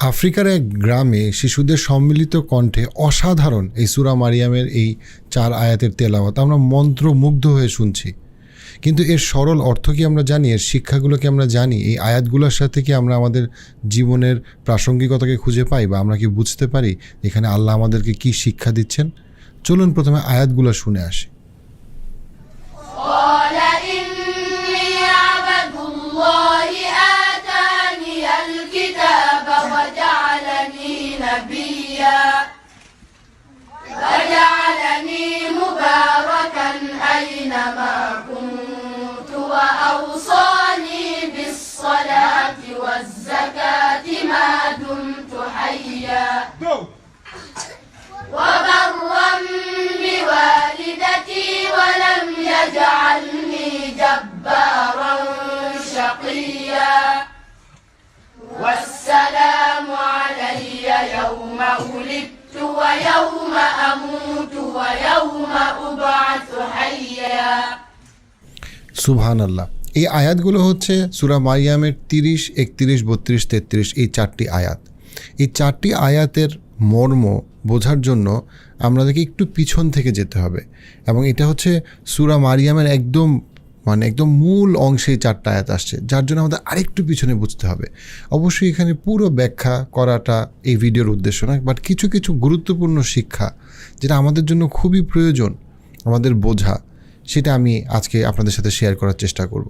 আফ্রিকার এক গ্রামে শিশুদের সম্মিলিত কণ্ঠে অসাধারণ এই সূরা মারিয়ামের এই 4 আয়াতের তেলাওয়াত আমরা মন্ত্রমুগ্ধ হয়ে শুনছি। কিন্তু এর সরল অর্থ কি আমরা জানি? এর শিক্ষাগুলো কি আমরা জানি? এই আয়াতগুলোর সাথে কি আমরা আমাদের জীবনের প্রাসঙ্গিকতাকে খুঁজে পাই বা আমরা কি বুঝতে পারি এখানে আল্লাহ আমাদেরকে কি শিক্ষা দিচ্ছেন? চলুন প্রথমে আয়াতগুলো শুনে আসি। وجعلني مباركا أينما كنت وأوصاني بالصلاة والزكاة ما دمت حيا وبرا بوالدتي ولم يجعلني جبارا شقيا والسلام علي يوم ولدت ويوم أموت ويوم أبعث حيا। সুবহানাল্লাহ। এই আয়াতগুলো হচ্ছে সূরা মারিয়ামের 30, 31, 32, 33 এই 4টি আয়াত। এই 4টি আয়াতের মর্ম বোঝার জন্য আমাদেরকে একটু পিছন থেকে যেতে হবে এবং এটা হচ্ছে সূরা মারিয়ামের একদম মূল অংশে 4টা আয়াত আসছে, যার জন্য আমাদের আরেকটু পিছনে বুঝতে হবে। অবশ্যই এখানে পুরো ব্যাখ্যা করাটা এই ভিডিওর উদ্দেশ্য নয়, বাট কিছু কিছু গুরুত্বপূর্ণ শিক্ষা যেটা আমাদের জন্য খুবই প্রয়োজন আমাদের বোঝা, সেটা আমি আজকে আপনাদের সাথে শেয়ার করার চেষ্টা করব।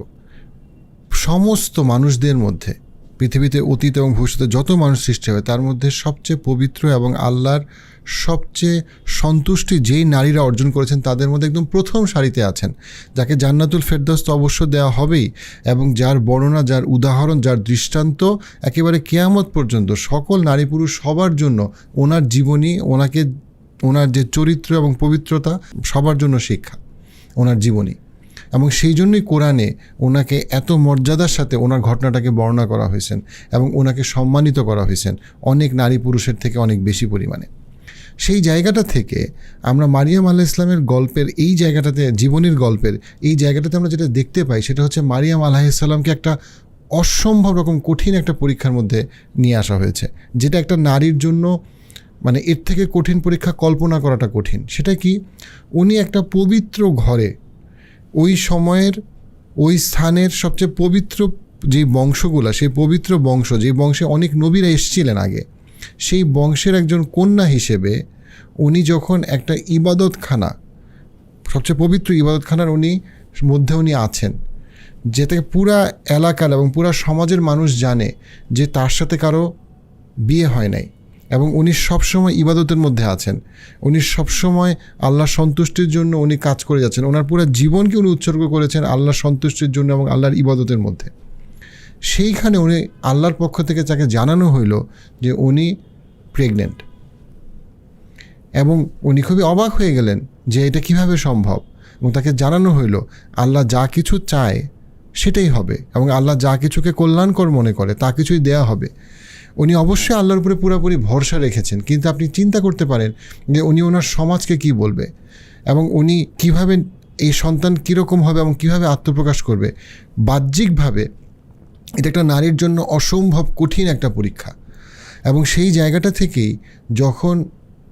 সমস্ত মানুষদের মধ্যে পৃথিবীতে অতীত এবং ভবিষ্যতে যত মানুষ সৃষ্টি হবে তার মধ্যে সবচেয়ে পবিত্র এবং আল্লাহর সবচেয়ে সন্তুষ্টি যেই নারীরা অর্জন করেছেন তাদের মধ্যে একদম প্রথম সারিতে আছেন, যাকে জান্নাতুল ফেরদৌস তো অবশ্য দেওয়া হবেই, এবং যার বর্ণনা, যার উদাহরণ, যার দৃষ্টান্ত একেবারে কিয়ামত পর্যন্ত সকল নারী পুরুষ সবার জন্য ওনার জীবনী, ওনার যে চরিত্র এবং পবিত্রতা সবার জন্য শিক্ষা, ওনার জীবনী। এবং সেই জন্যই কোরআনে ওনাকে এত মর্যাদার সাথে ওনার ঘটনাটাকে বর্ণনা করা হয়েছেন এবং ওনাকে সম্মানিত করা হয়েছেন অনেক নারী পুরুষের থেকে অনেক বেশি পরিমাণে। সেই জায়গাটা থেকে আমরা মারিয়াম আলাইহিস সালামের গল্পের এই জায়গাটাতে, জীবনীর গল্পের এই জায়গাটাতে আমরা যেটা দেখতে পাই সেটা হচ্ছে মারিয়াম আলাইহিস সালামকে একটা অসম্ভব রকম কঠিন একটা পরীক্ষার মধ্যে নিয়ে আসা হয়েছে, যেটা একটা নারীর জন্য এর থেকে কঠিন পরীক্ষা কল্পনা করাটা কঠিন। সেটা কি? উনি একটা পবিত্র ঘরে, ওই সময়ের ওই স্থানের সবচেয়ে পবিত্র যে বংশগুলো, সেই পবিত্র বংশ, যে বংশে অনেক নবীরা এসেছিলেন আগে, সেই বংশের একজন কন্যা হিসেবে উনি যখন একটা ইবাদতখানা, সবচেয়ে পবিত্র ইবাদতখানার মধ্যে উনি আছেন, যেটাকে পুরা এলাকার এবং পুরা সমাজের মানুষ জানে যে তার সাথে কারো বিয়ে হয় নাই এবং উনি সবসময় ইবাদতের মধ্যে আছেন, উনি সবসময় আল্লাহর সন্তুষ্টির জন্য উনি কাজ করে যাচ্ছেন, ওনার পুরো জীবনকে উনি উৎসর্গ করেছেন আল্লাহর সন্তুষ্টির জন্য এবং আল্লাহর ইবাদতের মধ্যে। সেইখানে উনি আল্লাহর পক্ষ থেকে তাকে জানানো হইল যে উনি প্রেগনেন্ট, এবং উনি খুবই অবাক হয়ে গেলেন যে এটা কিভাবে সম্ভব, এবং তাকে জানানো হইল আল্লাহ যা কিছু চায় সেটাই হবে এবং আল্লাহ যা কিছুকে কল্যাণকর মনে করে তা কিছুই দেয়া হবে। উনি অবশ্যই আল্লাহর উপরে পুরোপুরি ভরসা রেখেছেন, কিন্তু আপনি চিন্তা করতে পারেন যে উনি ওনার সমাজকে কি বলবে এবং উনি কিভাবে এই সন্তান কীরকম হবে এবং কিভাবে আত্মপ্রকাশ করবে। বাহ্যিকভাবে এটা একটা নারীর জন্য অসম্ভব কঠিন একটা পরীক্ষা, এবং সেই জায়গাটা থেকেই যখন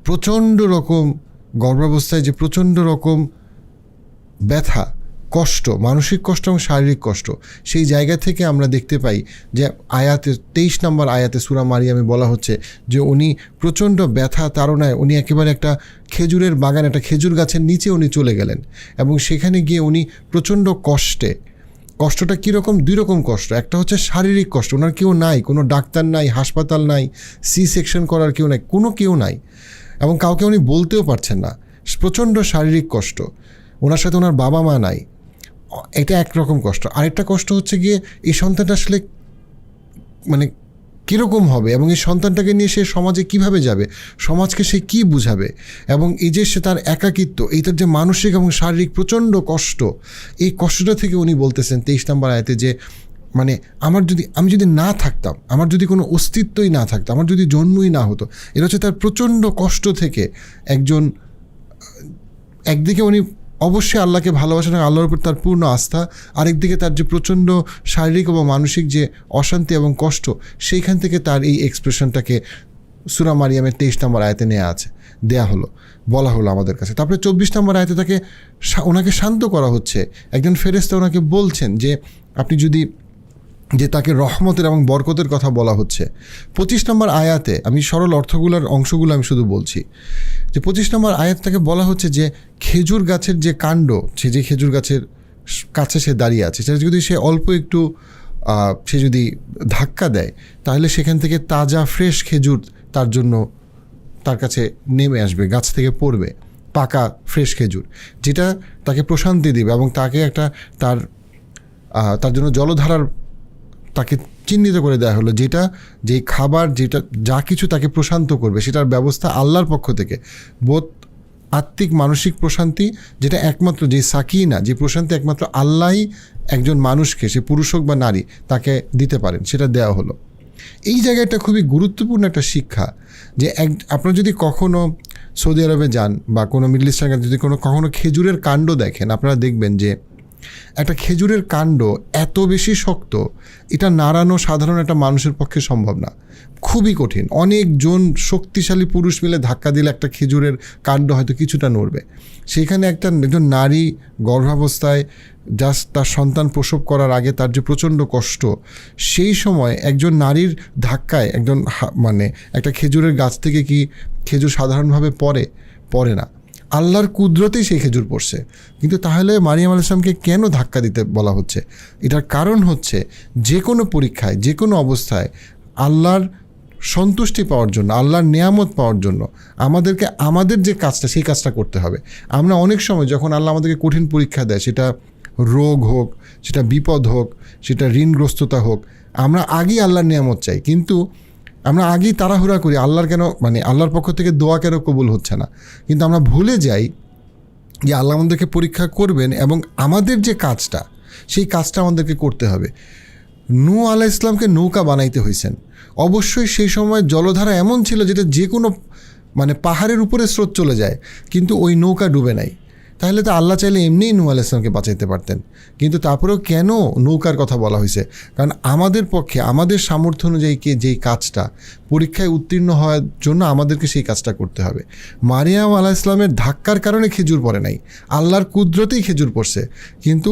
প্রচণ্ড রকম গর্ভাবস্থায় যে প্রচণ্ড রকম ব্যথা, কষ্ট, মানসিক কষ্ট এবং শারীরিক কষ্ট, সেই জায়গা থেকে আমরা দেখতে পাই যে আয়াতে 23 নম্বর আয়াতে সূরা মারিয়ামে বলা হচ্ছে যে উনি প্রচণ্ড ব্যথা তাড়নায় উনি একেবারে একটা খেজুরের বাগান, একটা খেজুর গাছের নিচে উনি চলে গেলেন এবং সেখানে গিয়ে উনি প্রচণ্ড কষ্টটা কীরকম? 2 রকম কষ্ট। একটা হচ্ছে শারীরিক কষ্ট, ওনার কেউ নাই, কোনো ডাক্তার নাই, হাসপাতাল নাই, সেকশন করার কেউ নাই, কেউ নাই, এবং কাউকে উনি বলতেও পারছেন না, প্রচণ্ড শারীরিক কষ্ট। ওনার সাথে ওনার বাবা মা নাই, এটা একরকম কষ্ট। আরেকটা কষ্ট হচ্ছে গিয়ে এই সন্তানটা আসলে কীরকম হবে এবং এই সন্তানটাকে নিয়ে সে সমাজে কিভাবে যাবে, সমাজকে সে কি বুঝাবে, এবং এই যে সে তার একাকিত্ব, এইটার যে মানসিক এবং শারীরিক প্রচণ্ড কষ্ট, এই কষ্টটা থেকে উনি বলতেছেন 23 নম্বর আয়াতে যে আমি যদি না থাকতাম, আমার যদি কোনো অস্তিত্বই না থাকতো, আমার যদি জন্মই না হতো। এটা হচ্ছে তার প্রচণ্ড কষ্ট থেকে একদিকে উনি অবশ্যই আল্লাহকে ভালোবাসেন এবং আল্লাহর উপর তার পূর্ণ আস্থা, আরেকদিকে তার যে প্রচণ্ড শারীরিক এবং মানসিক যে অশান্তি এবং কষ্ট, সেইখান থেকে তার এই এক্সপ্রেশনটাকে সূরা মারিয়ামের 23 নম্বর আয়াতে দেয়া হলো, বলা হলো আমাদের কাছে। তারপরে 24 নম্বর আয়াতে ওনাকে শান্ত করা হচ্ছে। একজন ফেরেশতা ওনাকে বলছেন যে আপনি যদি, যে তাকে রহমতের এবং বরকতের কথা বলা হচ্ছে। 25 নম্বর আয়াতে, আমি সরল অংশগুলো আমি শুধু বলছি, যে 25 নম্বর আয়াতটাকে বলা হচ্ছে যে খেজুর গাছের যে কাণ্ড, যে খেজুর গাছের কাছে সে দাঁড়িয়ে আছে, সেটা যদি সে অল্প একটু সে যদি ধাক্কা দেয়, তাহলে সেখান থেকে তাজা ফ্রেশ খেজুর তার কাছে নেমে আসবে, গাছ থেকে পড়বে পাকা ফ্রেশ খেজুর, যেটা তাকে প্রশান্তি দিবে এবং তাকে তার জন্য জলধারার তাকে চিহ্নিত করে দেওয়া হলো, যে খাবার যা কিছু তাকে প্রশান্ত করবে, সেটার ব্যবস্থা আল্লাহর পক্ষ থেকে, বোধ আত্মিক মানসিক প্রশান্তি, যেটা একমাত্র যে সাকিনা, যে প্রশান্তি একমাত্র আল্লাহই একজন মানুষকে, সে পুরুষ হোক বা নারী, তাকে দিতে পারেন, সেটা দেওয়া হলো। এই জায়গাটা খুবই গুরুত্বপূর্ণ একটা শিক্ষা, যে আপনারা যদি কখনো সৌদি আরবে যান বা কোনো মিডল ইস্টার্ন যদি কখনো খেজুরের কাণ্ড দেখেন, আপনারা দেখবেন যে একটা খেজুরের কাণ্ড এত বেশি শক্ত, এটা নাড়ানো সাধারণ একটা মানুষের পক্ষে সম্ভব না, খুবই কঠিন। অনেকজন শক্তিশালী পুরুষ মিলে ধাক্কা দিলে একটা খেজুরের কাণ্ড হয়তো কিছুটা নড়বে। সেখানে একজন নারী গর্ভাবস্থায় জাস্ট তার সন্তান প্রসব করার আগে তার যে প্রচণ্ড কষ্ট, সেই সময় একজন নারীর ধাক্কায় একটা খেজুরের গাছ থেকে কি খেজুর সাধারণভাবে পড়ে না, আল্লাহর কুদরতেই সেই খেজুর পড়ছে। কিন্তু তাহলে মারিয়াম আলাইহিস সালামকে কেন ধাক্কা দিতে বলা হচ্ছে? এটার কারণ হচ্ছে, যে কোনো পরীক্ষায়, যে কোনো অবস্থায় আল্লাহর সন্তুষ্টি পাওয়ার জন্য, আল্লাহর নিয়ামত পাওয়ার জন্য আমাদেরকে আমাদের যে কাজটা, সেই কাজটা করতে হবে। আমরা অনেক সময় যখন আল্লাহ আমাদেরকে কঠিন পরীক্ষা দেয়, সেটা রোগ হোক, সেটা বিপদ হোক, সেটা ঋণগ্রস্ততা হোক, আমরা আগেই আল্লাহর নিয়ামত চাই, কিন্তু আমরা আগেই তাড়াহুড়া করি, আল্লাহর পক্ষ থেকে দোয়া কেন কবুল হচ্ছে না। কিন্তু আমরা ভুলে যাই যে আল্লাহ আমাদেরকে পরীক্ষা করবেন এবং আমাদের যে কাজটা, সেই কাজটা আমাদেরকে করতে হবে। নূহ আলাইহিস সালামকে নৌকা বানাইতে হয়েছেন, অবশ্যই সেই সময় জলধারা এমন ছিল যেটা যে কোনো পাহাড়ের উপরে স্রোত চলে যায়, কিন্তু ওই নৌকা ডুবে নাই। তাহলে তো আল্লাহ চাইলে এমনিই নূহ আলাইহিস সালামকে বাঁচাইতে পারতেন, কিন্তু তারপরেও কেন নৌকার কথা বলা হয়েছে? কারণ আমাদের পক্ষে, আমাদের সামর্থ্য অনুযায়ী যেই কাজটা, পরীক্ষায় উত্তীর্ণ হওয়ার জন্য আমাদেরকে সেই কাজটা করতে হবে। মারিয়াম আলাইহিস সালামের ধাক্কার কারণে খেজুর পড়ে নাই, আল্লাহর কুদরতেই খেজুর পড়ছে। কিন্তু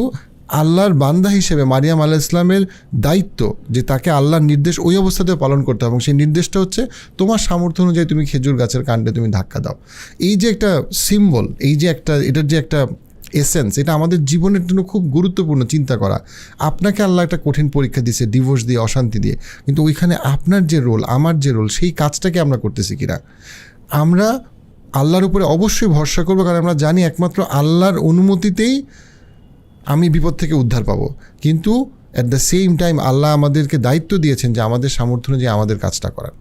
আল্লাহর বান্দা হিসেবে মারিয়াম আলাইহিস সালামের দায়িত্ব যে তাকে আল্লাহর নির্দেশ ওই অবস্থাতে পালন করতে হবে, এবং সেই নির্দেশটা হচ্ছে তোমার সামর্থ্য অনুযায়ী তুমি খেজুর গাছের কাণ্ডে তুমি ধাক্কা দাও। এই যে একটা সিম্বল, এটার যে একটা এসেন্স, এটা আমাদের জীবনের জন্য খুব গুরুত্বপূর্ণ চিন্তা করা। আপনাকে আল্লাহ একটা কঠিন পরীক্ষা দিয়েছে, ডিভোর্স দিয়ে, অশান্তি দিয়ে, কিন্তু ওইখানে আপনার যে রোল, আমার যে রোল, সেই কাজটাকে আমরা করতেছি কিনা। আমরা আল্লাহর উপরে অবশ্যই ভরসা করবো, কারণ আমরা জানি একমাত্র আল্লাহর অনুমতিতেই আমি বিপদ থেকে উদ্ধার পাবো। কিন্তু অ্যাট দ্য সেম টাইম আল্লাহ আমাদেরকে দায়িত্ব দিয়েছেন যে আমাদের সামর্থ্য অনুযায়ী আমাদের কাজটা করার।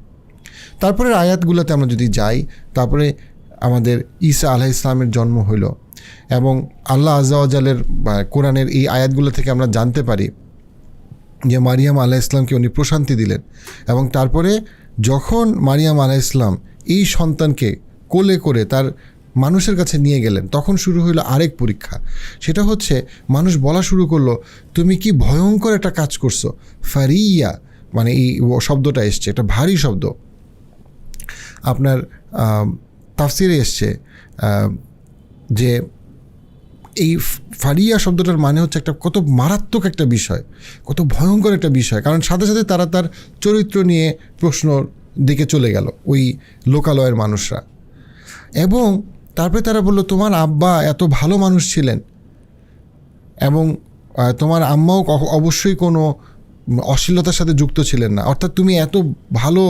তারপরে আয়াতগুলোতে আমরা যদি যাই, তারপরে আমাদের ঈসা আলাইহিস সালামের জন্ম হইল, এবং আল্লাহ আযজা ওয়া জালের কোরআনের এই আয়াতগুলো থেকে আমরা জানতে পারি যে মারিয়াম আলাইহিস সালামকে উনি প্রশান্তি দিলেন, এবং তারপরে যখন মারিয়াম আলাইহিস সালাম এই সন্তানকে কোলে করে তার মানুষের কাছে নিয়ে গেলেন, তখন শুরু হইল আরেক পরীক্ষা। সেটা হচ্ছে, মানুষ বলা শুরু করলো, তুমি কি ভয়ঙ্কর একটা কাজ করছো। ফারিয়া, এই শব্দটা এসছে, এটা ভারী শব্দ। আপনার তাফসিরে এসছে যে এই ফারিয়া শব্দটার মানে হচ্ছে একটা কত মারাত্মক একটা বিষয়, কত ভয়ঙ্কর একটা বিষয়। কারণ সাথে সাথে তারা তার চরিত্র নিয়ে প্রশ্নর দিকে চলে গেল ওই লোকালয়ের মানুষরা, এবং তারপরে তারা বলল, তোমার আব্বা এত ভালো মানুষ ছিলেন, এবং তোমার আম্মাও অবশ্যই কোনো অশ্লীলতার সাথে যুক্ত ছিলেন না, অর্থাৎ তুমি এত ভালো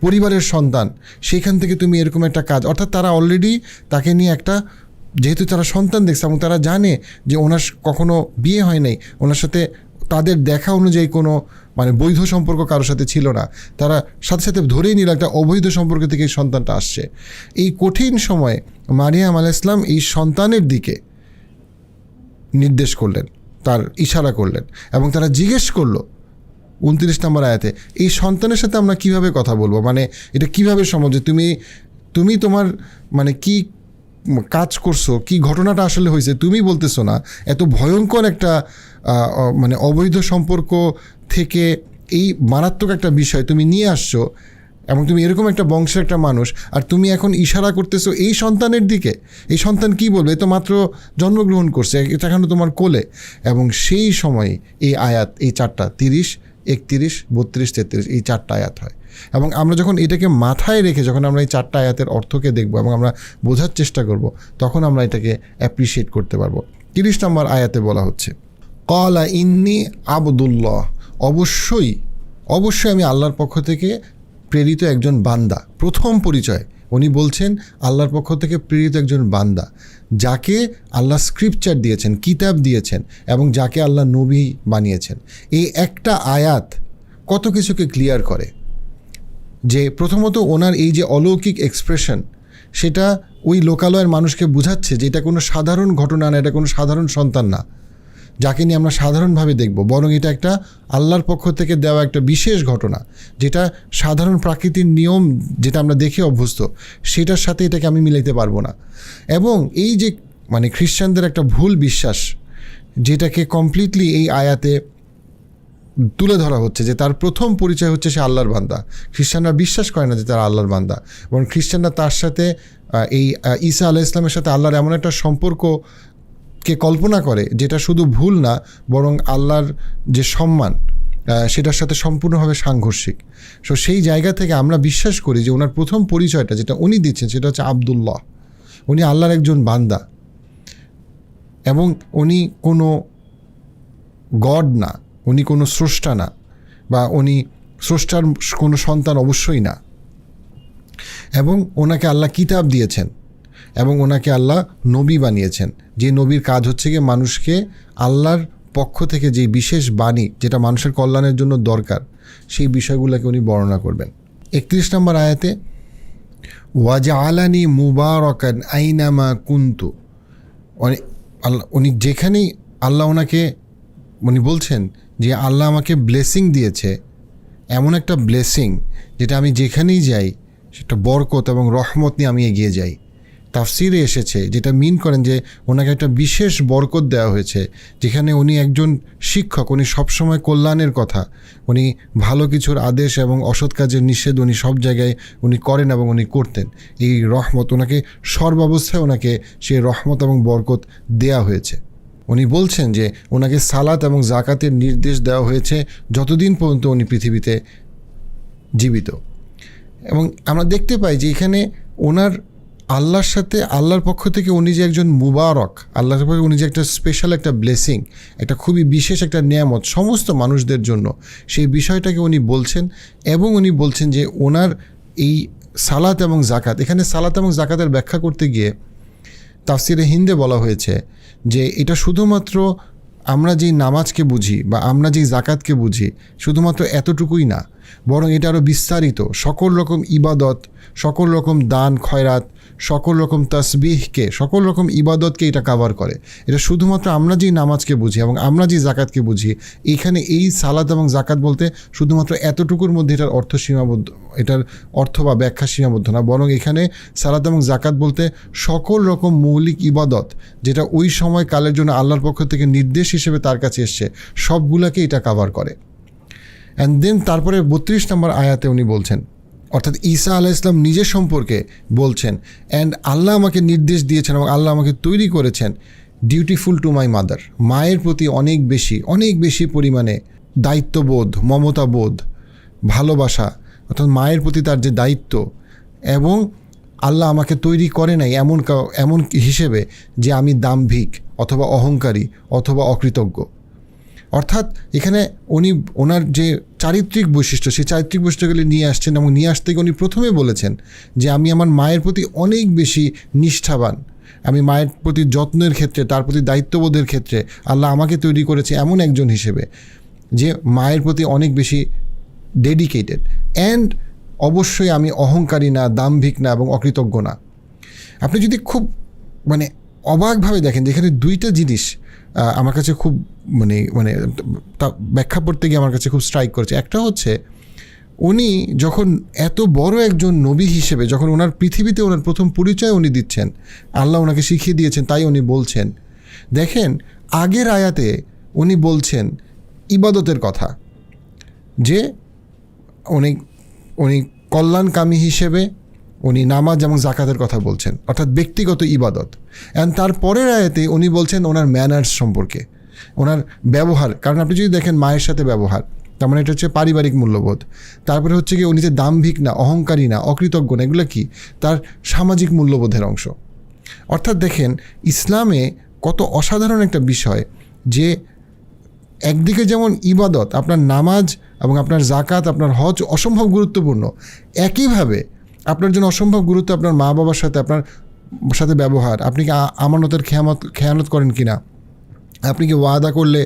পরিবারের সন্তান, সেখান থেকে তুমি এরকম একটা কাজ। অর্থাৎ তারা অলরেডি তাকে নিয়ে একটা, যেহেতু তারা সন্তান দেখছে এবং তারা জানে যে ওনার কখনো বিয়ে হয় নাই, ওনার সাথে তাদের দেখা অনুযায়ী কোনো বৈধ সম্পর্ক কারোর সাথে ছিল না, তারা সাথে সাথে ধরেই নিল একটা অবৈধ সম্পর্ক থেকে এই সন্তানটা আসছে। এই কঠিন সময়ে মারিয়াম আলাইহিস সালাম এই সন্তানের দিকে নির্দেশ করলেন, তার ইশারা করলেন, এবং তারা জিজ্ঞেস করলো 29 নম্বর আয়াতে, এই সন্তানের সাথে আমরা কিভাবে কথা বলবো, এটা কিভাবে সম্ভব যে তুমি তোমার কি কাজ করছো, কি ঘটনাটা আসলে হয়েছে তুমি বলতেছো না, এত ভয়ঙ্কর একটা মানে অবৈধ সম্পর্ক থেকে এই মারাত্মক একটা বিষয় তুমি নিয়ে আসছো, এবং তুমি এরকম একটা বংশের একটা মানুষ, আর তুমি এখন ইশারা করতেছো এই সন্তানের দিকে। এই সন্তান কি বলবে? এ তো মাত্র জন্মগ্রহণ করছে, এটা এখন তোমার কোলে। এবং সেই সময় এই আয়াত, এই 4টা 30, 31, 32, 33 এই 4টা আয়াত হয়। এবং আমরা যখন এটাকে মাথায় রেখে যখন আমরা এই 4টা আয়াতের অর্থকে দেখব এবং আমরা বোঝার চেষ্টা করব, তখন আমরা এটাকে অ্যাপ্রিসিয়েট করতে পারবো। 30 নম্বর আয়াতে বলা হচ্ছে, ক্বালা ইন্নী আবদুল্লাহ, অবশ্যই আমি আল্লাহর পক্ষ থেকে প্রেরিত একজন বান্দা। প্রথম পরিচয় উনি বলছেন আল্লাহর পক্ষ থেকে প্রেরিত একজন বান্দা, যাকে আল্লাহ স্ক্রিপচার দিয়েছেন, কিতাব দিয়েছেন, এবং যাকে আল্লাহ নবী বানিয়েছেন। এই একটা আয়াত কত কিছুকে ক্লিয়ার করে। যে প্রথমত ওনার এই যে অলৌকিক এক্সপ্রেশন, সেটা ওই লোকালয়ের মানুষকে বোঝাচ্ছে যে এটা কোনো সাধারণ ঘটনা না, এটা কোনো সাধারণ সন্তান না যাকে নিয়ে আমরা সাধারণভাবে দেখব, বরং এটা একটা আল্লাহর পক্ষ থেকে দেওয়া একটা বিশেষ ঘটনা, যেটা সাধারণ প্রাকৃতিক নিয়ম যেটা আমরা দেখে অভ্যস্ত, সেটার সাথে এটাকে আমি মিলাইতে পারবো না। এবং এই যে মানে খ্রিস্টানদের একটা ভুল বিশ্বাস, যেটাকে কমপ্লিটলি এই আয়াতে তুলে ধরা হচ্ছে, যে তার প্রথম পরিচয় হচ্ছে সে আল্লাহর বান্দা। খ্রিস্টানরা বিশ্বাস করে না যে তারা আল্লাহর বান্দা, এবং খ্রিস্টানরা তার সাথে এই ঈসা আলাইহিস সালামের সাথে আল্লাহর এমন একটা সম্পর্ককে কল্পনা করে যেটা শুধু ভুল না, বরং আল্লাহর যে সম্মান সেটার সাথে সম্পূর্ণভাবে সাংঘর্ষিক। সো সেই জায়গা থেকে আমরা বিশ্বাস করি যে ওনার প্রথম পরিচয়টা যেটা উনি দিচ্ছেন সেটা হচ্ছে আবদুল্লাহ। উনি আল্লাহর একজন বান্দা, এবং উনি কোনো গড না, উনি কোনো স্রষ্টা না, বা উনি স্রষ্টার কোনো সন্তান অবশ্যই না। এবং ওনাকে আল্লাহ কিতাব দিয়েছেন, এবং ওনাকে আল্লাহ নবী বানিয়েছেন, যে নবীর কাজ হচ্ছে গিয়ে মানুষকে আল্লাহর পক্ষ থেকে যে বিশেষ বাণী যেটা মানুষের কল্যাণের জন্য দরকার, সেই বিষয়গুলোকে উনি বর্ণনা করবেন। 31 নম্বর আয়াতে, ওয়াজআলানি মুবারাকান আইনামা কুনতু, উনি যেখানেই আল্লাহ ওনাকে, উনি বলছেন যে আল্লাহ আমাকে ব্লেসিং দিয়েছে, এমন একটা ব্লেসিং যেটা আমি যেখানেই যাই সেটা বরকত এবং রহমত নিয়ে আমি এগিয়ে যাই। তাফসিরে এসেছে যেটা মিন করেন যে ওনাকে একটা বিশেষ বরকত দেওয়া হয়েছে, যেখানে উনি একজন শিক্ষক, উনি সবসময় কল্যাণের কথা, উনি ভালো কিছুর আদেশ এবং অসৎ কাজের নিষেধ উনি সব জায়গায় উনি করেন এবং উনি করতেন। এই রহমত ওনাকে সর্বাবস্থায় ওনাকে সেই রহমত এবং বরকত দেয়া হয়েছে। উনি বলছেন যে ওনাকে সালাত এবং জাকাতের নির্দেশ দেওয়া হয়েছে যতদিন পর্যন্ত উনি পৃথিবীতে জীবিত। এবং আমরা দেখতে পাই যে এখানে ওনার আল্লাহর সাথে, আল্লাহর পক্ষ থেকে উনি যে একজন মুবারক, আল্লাহর পক্ষ থেকে উনি যে একটা স্পেশাল একটা ব্লেসিং, একটা খুবই বিশেষ একটা নিয়ামত সমস্ত মানুষদের জন্য, সেই বিষয়টাকে উনি বলছেন। এবং উনি বলছেন যে ওনার এই সালাত এবং জাকাত, এখানে সালাত এবং জাকাতের ব্যাখ্যা করতে গিয়ে তাফসিরে হিন্দে বলা হয়েছে যে এটা শুধুমাত্র আমরা যেই নামাজকে বুঝি বা আমরা যেই জাকাতকে বুঝি শুধুমাত্র এতটুকুই না, বরং এটা আরও বিস্তারিত, সকল রকম ইবাদত, সকল রকম দান খয়রাত, সকল রকম তাসবিহকে, সকল রকম ইবাদতকে এটা কাভার করে। এটা শুধুমাত্র আমরা যেই নামাজকে বুঝি এবং আমরা যেই জাকাতকে বুঝি, এইখানে এই সালাত এবং জাকাত বলতে শুধুমাত্র এতটুকুর মধ্যে এটার অর্থ সীমাবদ্ধ, এটার অর্থ বা ব্যাখ্যা সীমাবদ্ধ না, বরং এখানে সালাত এবং জাকাত বলতে সকল রকম মৌলিক ইবাদত যেটা ওই সময় কালের জন্য আল্লাহর পক্ষ থেকে নির্দেশ হিসেবে তার কাছে এসছে, সবগুলোকে এটা কাভার করে। অ্যান্ড দেন তারপরে 32 নম্বর আয়াতে উনি বলছেন, অর্থাৎ ঈসা আলাইহিস সালাম নিজের সম্পর্কে বলছেন, অ্যান্ড আল্লাহ আমাকে নির্দেশ দিয়েছেন এবং আল্লাহ আমাকে তৈরি করেছেন ডিউটিফুল টু মাই মাদার, মায়ের প্রতি অনেক বেশি পরিমাণে দায়িত্ববোধ, মমতাবোধ, ভালোবাসা, অর্থাৎ মায়ের প্রতি তার যে দায়িত্ব। এবং আল্লাহ আমাকে তৈরি করে নাই এমন হিসেবে যে আমি দাম্ভিক অথবা অহংকারী অথবা অকৃতজ্ঞ। অর্থাৎ এখানে উনি ওনার যে চারিত্রিক বৈশিষ্ট্য, সেই চারিত্রিক বৈশিষ্ট্যগুলি নিয়ে আসছেন, এবং নিয়ে আসতে গিয়ে উনি প্রথমে বলেছেন যে আমি আমার মায়ের প্রতি অনেক বেশি নিষ্ঠাবান, আমি মায়ের প্রতি যত্নের ক্ষেত্রে, তার প্রতি দায়িত্ববোধের ক্ষেত্রে আল্লাহ আমাকে তৈরি করেছে এমন একজন হিসেবে যে মায়ের প্রতি অনেক বেশি ডেডিকেটেড। অ্যান্ড অবশ্যই আমি অহংকারী না, দাম্ভিক না এবং অকৃতজ্ঞ না। আপনি যদি খুব মানে অবাকভাবে দেখেন, যেখানে দুইটা জিনিস আমার কাছে খুব মানে তা ব্যাখ্যা করতে গিয়ে আমার কাছে খুব স্ট্রাইক করেছে। একটা হচ্ছে উনি যখন এত বড় একজন নবী হিসেবে যখন ওনার পৃথিবীতে ওনার প্রথম পরিচয় উনি দিচ্ছেন, আল্লাহ ওনাকে শিখিয়ে দিয়েছেন, তাই উনি বলছেন। দেখেন আগের আয়াতে উনি বলছেন ইবাদতের কথা, যে উনি কল্যাণকামী হিসেবে উনি নামাজ এবং জাকাতের কথা বলছেন, অর্থাৎ ব্যক্তিগত ইবাদত। অ্যান্ড তার পরের আয়াতে উনি বলছেন ওনার ম্যানার্স সম্পর্কে, ওনার ব্যবহার। কারণ আপনি যদি দেখেন মায়ের সাথে ব্যবহার, তার মানে এটা হচ্ছে পারিবারিক মূল্যবোধ। তারপরে হচ্ছে কি উনি যে দাম্ভিক না, অহংকারী না, অকৃতজ্ঞ না, এগুলো কি তার সামাজিক মূল্যবোধের অংশ। অর্থাৎ দেখেন ইসলামে কত অসাধারণ একটা বিষয়, যে একদিকে যেমন ইবাদত, আপনার নামাজ এবং আপনার জাকাত, আপনার হজ অসম্ভব গুরুত্বপূর্ণ, একইভাবে আপনার জন্য অসম্ভব গুরুত্ব আপনার মা বাবার সাথে আপনার সাথে ব্যবহার। আপনি কি আমানতের খেয়ানত করেন কি না, আপনি কি ওয়াদা করলে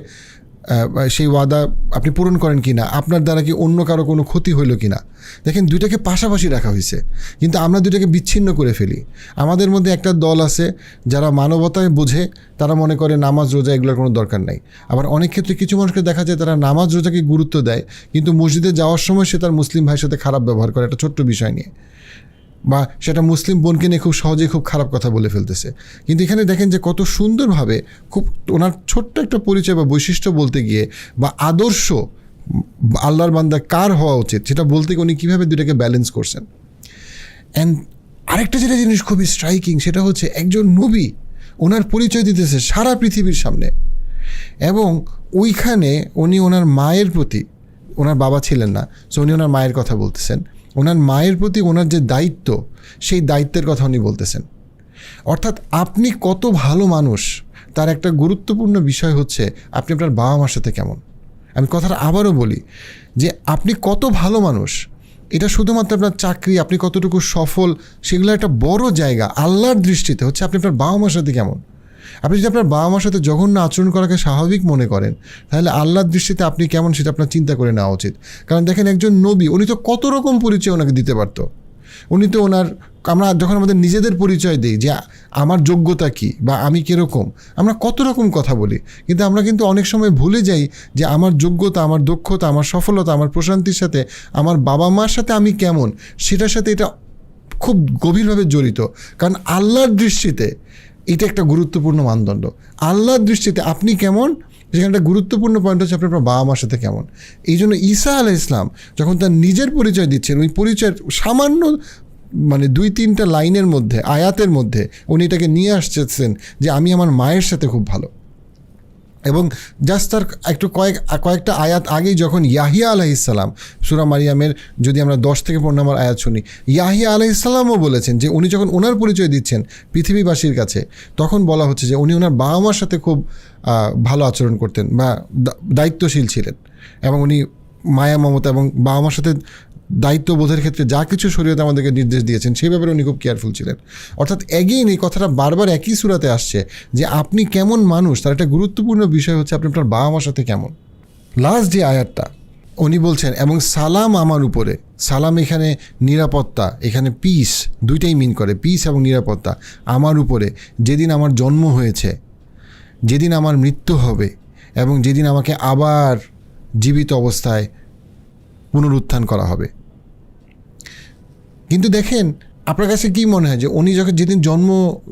সেই ওয়াদা আপনি পূরণ করেন কি না, আপনার দ্বারা কি অন্য কারো কোনো ক্ষতি হইল কি না। দেখেন দুইটাকে পাশাপাশি রাখা হয়েছে, কিন্তু আমরা দুইটাকে বিচ্ছিন্ন করে ফেলি। আমাদের মধ্যে একটা দল আছে যারা মানবতায় বোঝে, তারা মনে করে নামাজ রোজা এগুলোর কোনো দরকার নাই। আবার অনেক ক্ষেত্রে কিছু মানুষকে দেখা যায় তারা নামাজ রোজাকে গুরুত্ব দেয়, কিন্তু মসজিদে যাওয়ার সময় সে তার মুসলিম ভাইয়ের সাথে খারাপ ব্যবহার করে একটা ছোট্ট বিষয় নিয়ে, বা সেটা মুসলিম বোনকে নিয়ে খুব সহজেই খুব খারাপ কথা বলে ফেলতেছে। কিন্তু এখানে দেখেন যে কত সুন্দরভাবে খুব ওনার ছোট্ট একটা পরিচয় বা বৈশিষ্ট্য বলতে গিয়ে, বা আদর্শ আল্লাহর বান্দা কার হওয়া উচিত সেটা বলতে গিয়ে উনি কীভাবে দুটাকে ব্যালেন্স করছেন। অ্যান্ড আরেকটা যেটা জিনিস খুবই স্ট্রাইকিং, সেটা হচ্ছে একজন নবী ওনার পরিচয় দিতেছে সারা পৃথিবীর সামনে, এবং ওইখানে উনি ওনার মায়ের প্রতি, ওনার বাবা ছিলেন না, সো উনি ওনার মায়ের কথা বলতেছেন, ওনার মায়ের প্রতি ওনার যে দায়িত্ব, সেই দায়িত্বের কথা উনি বলতেছেন। অর্থাৎ আপনি কত ভালো মানুষ তার একটা গুরুত্বপূর্ণ বিষয় হচ্ছে আপনি আপনার বাবা মার সাথে কেমন। আমি কথাটা আবারও বলি যে আপনি কত ভালো মানুষ, এটা শুধুমাত্র আপনার চাকরি, আপনি কতটুকু সফল, সেগুলো একটা বড় জায়গা। আল্লাহর দৃষ্টিতে হচ্ছে আপনি আপনার বাবা মার সাথে কেমন। আপনি যদি আপনার বাবা মার সাথে জঘন্য আচরণ করাকে স্বাভাবিক মনে করেন, তাহলে আল্লাহর দৃষ্টিতে আপনি কেমন সেটা আপনার চিন্তা করে নেওয়া উচিত। কারণ দেখেন একজন নবী, উনি তো কত রকম পরিচয় ওনাকে দিতে পারতো। উনি তো আমরা যখন আমাদের নিজেদের পরিচয় দিই যে আমার যোগ্যতা কী বা আমি কীরকম, আমরা কত রকম কথা বলি, কিন্তু আমরা কিন্তু অনেক সময় ভুলে যাই যে আমার যোগ্যতা, আমার দক্ষতা, আমার সফলতা, আমার প্রশান্তির সাথে আমার বাবা মার সাথে আমি কেমন, সেটার সাথে এটা খুব গভীরভাবে জড়িত। কারণ আল্লাহর দৃষ্টিতে এটা একটা গুরুত্বপূর্ণ মানদণ্ড। আল্লাহর দৃষ্টিতে আপনি কেমন, সেখানে একটা গুরুত্বপূর্ণ পয়েন্ট হচ্ছে আপনার বাবা মার সাথে কেমন। এই জন্য ঈসা আলাইহিস সালাম যখন তার নিজের পরিচয় দিচ্ছেন, ওই পরিচয়ের সামান্য 2-3টা লাইনের মধ্যে, আয়াতের মধ্যে উনি এটাকে নিয়ে আসছেন যে আমি আমার মায়ের সাথে খুব ভালো। এবং জাস্ট তার একটু কয়েকটা আয়াত আগেই যখন ইয়াহিয়া আলাইহিস সালাম, সূরা মারিয়ামের যদি আমরা 10 থেকে 15 নম্বর আয়াত শুনি, ইয়াহিয়া আলাইহিস সালামও বলেছেন যে উনি যখন ওনার পরিচয় দিচ্ছেন পৃথিবীবাসীর কাছে, তখন বলা হচ্ছে যে উনি ওনার বাবা মার সাথে খুব ভালো আচরণ করতেন বা দায়িত্বশীল ছিলেন, এবং উনি মায়া মমতা এবং বাবা মার সাথে দায়িত্ববোধের ক্ষেত্রে যা কিছু শরীয়ত আমাদেরকে নির্দেশ দিয়েছেন সেই ব্যাপারে উনি খুব কেয়ারফুল ছিলেন। অর্থাৎ এগেইন এই কথাটা বারবার একই সূরাতে আসছে যে আপনি কেমন মানুষ, তার একটা গুরুত্বপূর্ণ বিষয় হচ্ছে আপনি আপনার বাবা মার সাথে কেমন। লাস্ট যে আয়াতটা উনি বলছেন, এবং সালাম আমার উপরে, সালাম এখানে নিরাপত্তা, এখানে পিস, দুইটাই মিন করে, পিস এবং নিরাপত্তা আমার উপরে, যেদিন আমার জন্ম হয়েছে, যেদিন আমার মৃত্যু হবে, এবং যেদিন আমাকে আবার জীবিত অবস্থায় পুনরুত্থান করা হবে। কিন্তু দেখেন আপনার কাছে কি মনে হয় যে উনি যখন যেদিন জন্ম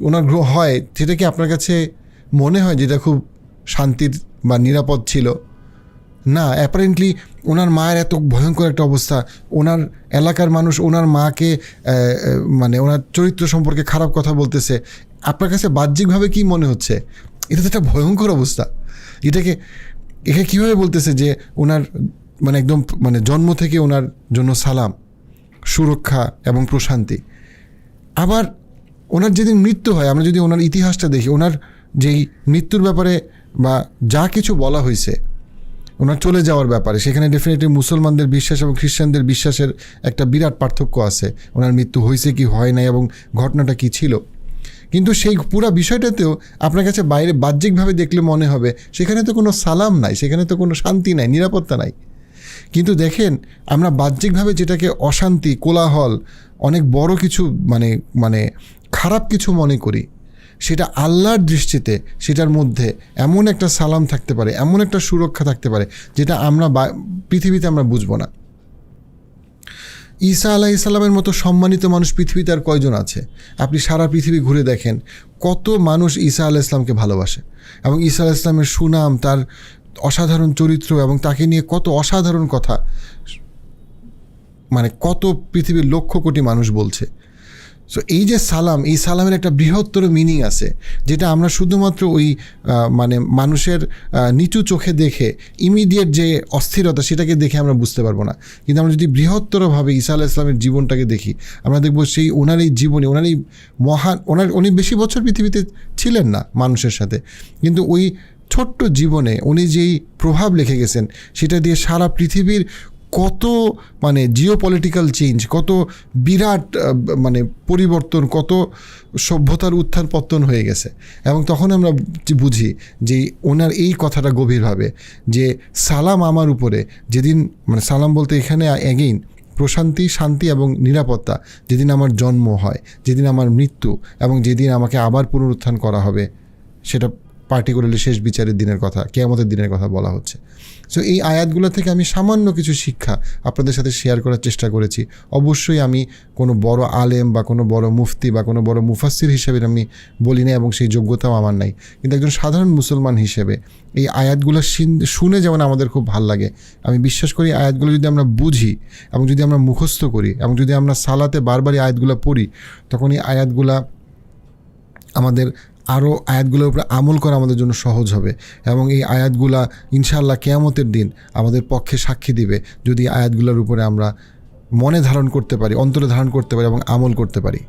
ওনার হয়, সেটা কি আপনার কাছে মনে হয় যেটা খুব শান্তির বা নিরাপদ ছিল? না, অ্যাপারেন্টলি ওনার মায়ের এত ভয়ঙ্কর একটা অবস্থা, ওনার এলাকার মানুষ ওনার মাকে ওনার চরিত্র সম্পর্কে খারাপ কথা বলতেছে। আপনার কাছে বাহ্যিকভাবে কি মনে হচ্ছে? এটা তো একটা ভয়ঙ্কর অবস্থা। এটাকে কীভাবে বলতেছে যে ওনার একদম জন্ম থেকে ওনার জন্য সালাম, সুরক্ষা এবং প্রশান্তি। আবার ওনার যেদিন মৃত্যু হয়, আমরা যদি ওনার ইতিহাসটা দেখি, ওনার যেই মৃত্যুর ব্যাপারে বা যা কিছু বলা হয়েছে ওনার চলে যাওয়ার ব্যাপারে, সেখানে ডেফিনেটলি মুসলমানদের বিশ্বাস এবং খ্রিস্টানদের বিশ্বাসের একটা বিরাট পার্থক্য আছে। ওনার মৃত্যু হয়েছে কি হয় নাই এবং ঘটনাটা কি ছিল। কিন্তু সেই পুরো বিষয়টাতেও আপনার কাছে বাইরে বাহ্যিকভাবে দেখলে মনে হবে সেখানে তো কোনো সালাম নাই, সেখানে তো কোনো শান্তি নাই, নিরাপত্তা নাই। কিন্তু দেখেন আমরা বাহ্যিকভাবে যেটাকে অশান্তি, কোলাহল, অনেক বড় কিছু খারাপ কিছু মনে করি, সেটা আল্লাহর দৃষ্টিতে সেটার মধ্যে এমন একটা সালাম থাকতে পারে, এমন একটা সুরক্ষা থাকতে পারে যেটা আমরা পৃথিবীতে আমরা বুঝবো না। ঈসা আলাইহিসসালামের মতো সম্মানিত মানুষ পৃথিবীতে আর কয়জন আছে? আপনি সারা পৃথিবী ঘুরে দেখেন কত মানুষ ঈসা আলাইহিসসালামকে ভালোবাসে, এবং ঈসা আলাইহিসসালামের সুনাম, তার অসাধারণ চরিত্র এবং তাকে নিয়ে কত অসাধারণ কথা মানে কত পৃথিবীর লক্ষ কোটি মানুষ বলছে। সো এই যে সালাম, এই সালামের একটা বৃহত্তর মিনিং আছে, যেটা আমরা শুধুমাত্র ওই মানে মানুষের নিচু চোখে দেখে ইমিডিয়েট যে অস্থিরতা সেটাকে দেখে আমরা বুঝতে পারবো না। কিন্তু আমরা যদি বৃহত্তরভাবে ঈসা আলাইহিস সালামের জীবনটাকে দেখি, আমরা দেখব সেই ওনার এই জীবনে, ওনার এই মহান, উনি বেশি বছর পৃথিবীতে ছিলেন না মানুষের সাথে, কিন্তু ওই ছোট্ট জীবনে উনি যেই প্রভাব রেখে গেছেন সেটা দিয়ে সারা পৃথিবীর কত মানে জিওপলিটিক্যাল চেঞ্জ, কত বিরাট মানে পরিবর্তন, কত সভ্যতার উত্থান পতন হয়ে গেছে। এবং তখন আমরা বুঝি যে ওনার এই কথাটা গভীরভাবে, যে সালাম আমার উপরে যেদিন, মানে সালাম বলতে এখানে এগেইন প্রশান্তি, শান্তি এবং নিরাপত্তা, যেদিন আমার জন্ম হয়, যেদিন আমার মৃত্যু, এবং যেদিন আমাকে আবার পুনরুত্থান করা হবে, সেটা পার্টিকুলারলি শেষ বিচারের দিনের কথা, কিয়ামতের দিনের কথা বলা হচ্ছে। সো এই আয়াতগুলো থেকে আমি সামান্য কিছু শিক্ষা আপনাদের সাথে শেয়ার করার চেষ্টা করেছি। অবশ্যই আমি কোনো বড় আলেম বা কোনো বড় মুফতি বা কোনো বড় মুফাসসির হিসেবে আমি বলি না, এবং সেই যোগ্যতাও আমার নাই। কিন্তু একজন সাধারণ মুসলমান হিসেবে এই আয়াতগুলো শুনে যেমন আমাদের খুব ভাল লাগে, আমি বিশ্বাস করি আয়াতগুলো যদি আমরা বুঝি এবং যদি আমরা মুখস্থ করি এবং যদি আমরা সালাতে বারবারই আয়াতগুলো পড়ি, তখন এই আয়াতগুলা আমাদের আরও আয়াতগুলোর উপরে আমল করা আমাদের জন্য সহজ হবে। এবং এই আয়াতগুলা ইনশাআল্লাহ কিয়ামতের দিন আমাদের পক্ষে সাক্ষী দিবে, যদি আয়াতগুলোর উপরে আমরা মনে ধারণ করতে পারি, অন্তরে ধারণ করতে পারি এবং আমল করতে পারি।